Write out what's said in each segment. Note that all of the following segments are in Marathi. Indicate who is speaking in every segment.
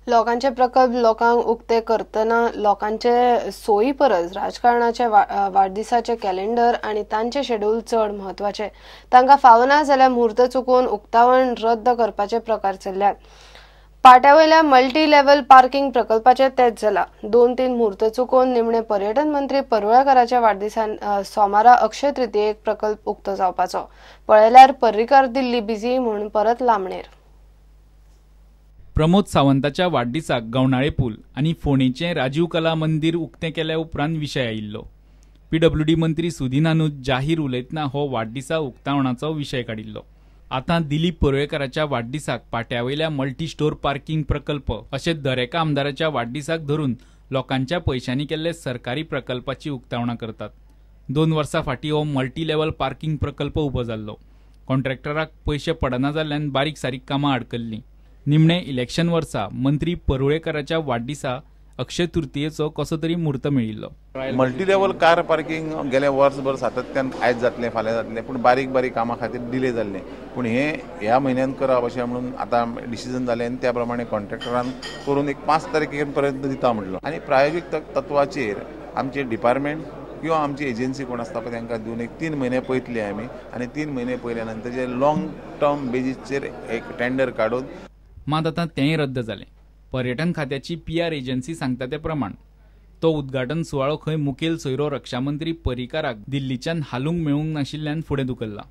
Speaker 1: लोकांचे प्रकल्प लोकांक उक्ते करतना लोकांचे सोयी परस राजकारणाचे वाडदिसाचे कॅलेंडर आणि तांचे शेड्यूल चड महत्वाचे। तांकां फावना जाल्यार मुहूर्त चुकून उक्तावण रद्द करपाचे प्रकार चल्ल्यात। पाट्यावयल्या मल्टी लेव्हल पार्किंग प्रकल्पाचे तेच जाला। 2-3 मुहूर्त चुकून निमणे पर्यटन मंत्री परुळेकाराच्या वाडदिसान सोमारा अक्षय तृतीयेक प्रकल्प उक्तो जावपाचो। पळयल्यार पर्रीकार दिल्ली बिजी म्हणून परत लांबणेर।
Speaker 2: प्रमोद सावंताच्या वाडदिसाक गवनाळे पूल आणि फोणेचे राजीव कला मंदिर उक्ते केल्या उपरांत विशय आयिल्लो। पीडब्ल्यूडी मंत्री सुदीनानूच जाहीर उलयतना हो वाडदिसा उक्तावणाचो विशय काडिल्लो। आता दिलीप परुळेकाराच्या वाडदिसाक पाट्यावयल्या मल्टी स्टोर पार्किंग प्रकल्प अशे दरेका आमदाराच्या वाडदिसाक धरून लोकांच्या पैशांनी केल्ले सरकारी प्रकल्पाची उक्तावणां करतात। 2 वर्सां फाटीं हो मल्टी लेव्हल पार्किंग प्रकल्प उबो जाल्लो। कॉन्ट्रॅक्टराक पैसे पडना जाल्ल्यान बारीक सारीक कामां आडकल्लीं। निमणे इलेक्शन वर्सा मंत्री परुळेकाराच्या वाडदिसा अक्षय तृतीयेचो कसो तरी मुहूर्त मेळिल्लो।
Speaker 3: मल्टी लेवल कार पार्किंग गेले वर्सभर सातत्यान आयज जातले फाल्यां जातले, पूण बारीक बारीक कामां खातीर डिले जाल्ले। पूण हे ह्या म्हयन्यान करप अशें म्हणून आतां डिसिजन जालें आनी त्या प्रमाणे कॉन्ट्रॅक्टरान करून एक 5 तारखे पर्यंत दिता म्हणलो। आनी प्रायोजीक तत्वाचेर आमचे डिपार्टमेंट किंवा आमची एजन्सी कोण आसता पळय तांकां दिवन एक 3 म्हयने पयतले आमी, आनी 3 म्हयने पयल्या नंतर जे लॉंग टर्म बेजीसचेर एक टेंडर काडून
Speaker 2: मात आतां तेंय रद्द जालें। पर्यटन खात्याची PR एजन्सी सांगता ते प्रमाण तो उद्घाटन सुवाळो खंय मुखेल सोयरो रक्षामंत्री पर्रीकाराक दिल्लीच्यान हालूंक मेळूंक नाशिल्ल्यान फुडें धुकल्ला।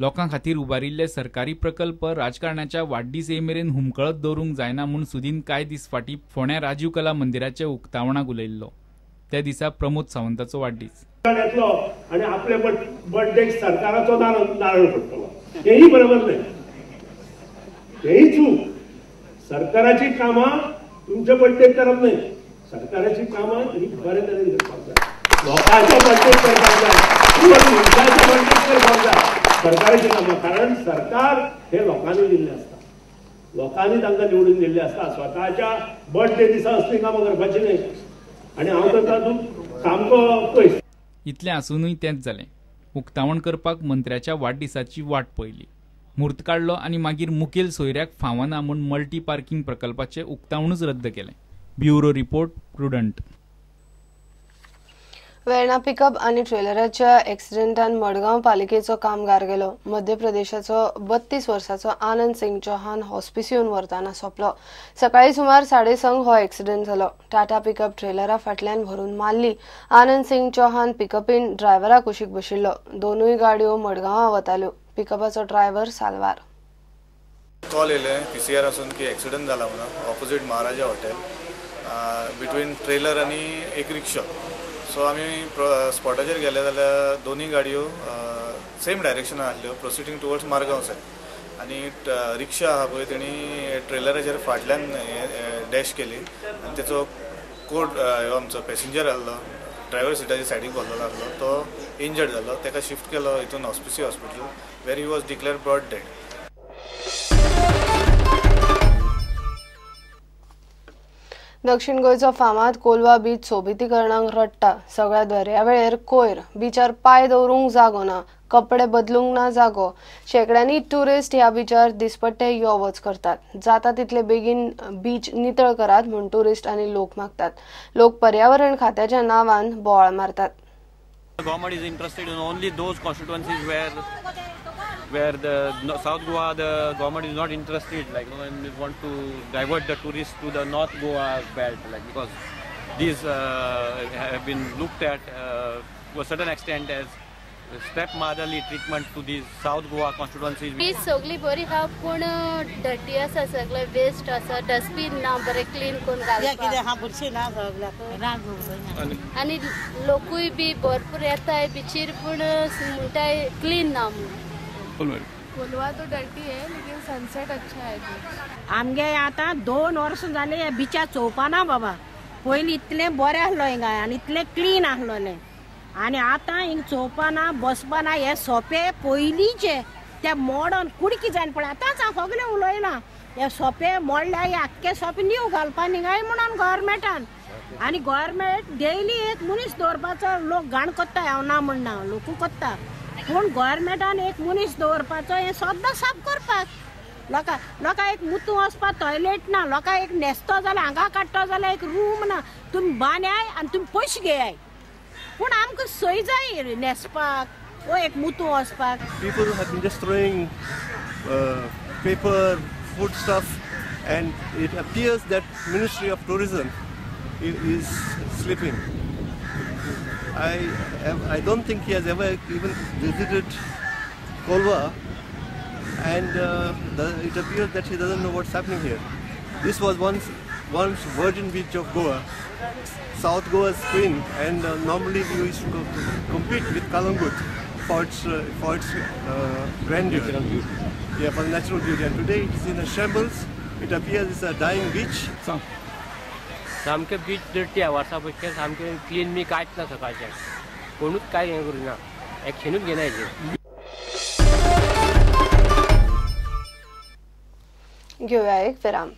Speaker 2: लोकां खातीर उबारिल्ले सरकारी प्रकल्प राजकारणाच्या वाडदीस मेरेन हुमकळत दवरूंक जायना म्हूण सुदीन कांय दीस फाटीं फोंड्या राजीव कला मंदिराचे उक्तावणाक उलयल्लो। त्या दिसा प्रमोद सावंताचो वाडदीस
Speaker 4: आणि आपले बर्थडे सरकाराचो नारळ पडटलो, हेही बरोबर नाही। हेही चूक। सरकाराची कामां तुमच्या बर्थडे करप नाही, सरकाराची कामां ही बरे तरेन करपाक जाय। लोकांच्या बर्थडे करपाक जाय किंवा तुमच्या बर्थडे करपाक जाय सरकाराची कामां, कारण सरकार हे लोकांनी दिल्लें आसता, लोकांनी तांकां निवडून दिल्लें आसता। स्वताच्या बर्थडे दिसा असली कामां करपाची न्हय। आनी हांव तर तातूंत सामको पयस।
Speaker 2: इतलें आसूनय तेंच जालें। उक्तावण करपाक मंत्र्याच्या वाडदिसाची वाट पळयली, मुहूर्त काडलो आनी मागीर मुखेल सोयऱ्याक फावना म्हूण मल्टी पार्किंग प्रकल्पाचे उक्तावणूच रद्द केलें। Bureau report prudent.
Speaker 1: Verna pickup आणि ट्रेलराच्या एक्सिडेंटान मडगांव पालिकेचो कामगार गेलो। मध्य प्रदेशाचो 32 वर्साचो आनंद सिंग चौहान हॉस्पिसियोन व्हरताना सोंपलो। सकाळी सुमार 6:30 हो एक्सिडेंट जालो। टाटा पिकअप ट्रेलरा फाटल्यान भरून मारली। आनंद सिंग चौहान पिकअपीन ड्रायव्हरा कुशीक बशिल्लो। दोनूय गाडयो मडगांवां वताल्यो। पिकअपाचो ड्रायव्हर साल्वार।
Speaker 5: कॉल येले PCR आसून की एक्सिडेंट जाला म्हणून ऑपोजिट महाराजा हॉटेल बिटवीन ट्रेलर आणि एक रिक्षा। सो आम्ही स्पॉटाचेर गेले जाल्यार दोन्ही गाडयो सेम डायरेक्शनान आसल्यो, प्रोसिडींग टुवर्ड्स मारगांव सायड। आनी रिक्षा आहा पळय तेणी ट्रेलराचेर फाटल्यान डॅश केली आनी तेचो कोड आमचो पॅसेंजर आसलो ड्रायव्हर सिटाच्या सायडीक बसलेलो आसलो, तो इंजर्ड जालो। ताका शिफ्ट केलो हितून Hospicio hospital, where he was declared brought dead.
Speaker 1: दक्षिण गोंयचो फामाद कोलवा बीच सोबितीकरणाक रडटा। सगळ्या दर्यावेळेर कोयर, बीचार पाय दवरूंक जागो ना, कपडे बदलूंक ना जागो। शेकड्यांनी ट्युरिस्ट ह्या बीचार दिसपट्टे यो वच करतात। जाता तितले बेगीन बीच नितळ करात म्हूण ट्युरिस्ट आनी लोक मागतात। लोक पर्यावरण खात्याच्या नांवान बोवाळ मारतात।
Speaker 6: Government is interested in only those constituencies where the South Goa, the government is not interested, like and they want to divert the tourists to the North Goa belt, like because these have been looked at to a certain extent as stepmotherly treatment to these South Goa constituencies.
Speaker 7: Beach सगळी बरी हा पण डर्टी आसा, सगळे वेस्ट आसा, डस्टबिन ना बरे क्लीन करून आणि लोकूय बी भरपूर येताय बीचीर पण म्हणटाय क्लीन ना म्हणून।
Speaker 8: कोलवा तो डर्टी है लेकिन सनसेट अच्छा है।
Speaker 9: आमगे आता 2 वर्ष जाले या बिचा चोवपाना बाबा। पयलीं इतले बरें आसलो हिंगा आनी इतले क्लीन आसलोले आनी आतां हिंग चोवपाना बसपाना हे सोपे पयलींचे ते मॉडर्न कुडकी जायन पळय। आतांच हांव सगळें उलयलां हे सोपे मोडल्या हे आख्खे सोपे नीव घालपा निघाय म्हणून गव्हर्मेंटान आनी गव्हर्मेंट डेली एक मनीस दवरपाचो। लोक घाण कोत्ता हांव ना म्हणना, लोकू कोत्ता, पूण गव्हर्मेंटान एक मनीस दवरपाचो हे सद्दां साफ करपाक। लोकांक एक मुतू वचपाक टॉयलेट ना, लोकांक एक न्हेसतो जाल्यार हांगा काडटो जाल्यार एक रूम ना, तुमी बांद्याय आनी तुमी पयशे घेयाय, पूण आमकां सोय जाय न्हेसपाक वो एक मुतू वचपाक.
Speaker 10: People have been just throwing paper, food stuff, and it appears that Ministry of Tourism is slipping. I don't think he has ever even visited Kolva, and it appears that he doesn't know what's happening here. This was once virgin beach of Goa, South Goa's queen, and normally we used to compete with Kalangut for its grandeur. Yeah, for the natural beauty. And today it is in a shambles. It appears it's a dying beach.
Speaker 11: सामके बीच डर्टी आहे, वर्सा पयशे सामके क्लीन मी कांयच ना, सकाळचे कोणूच काय हे करूना, एक्शनूच घेना हेजेर.
Speaker 1: घेऊया एक विराम.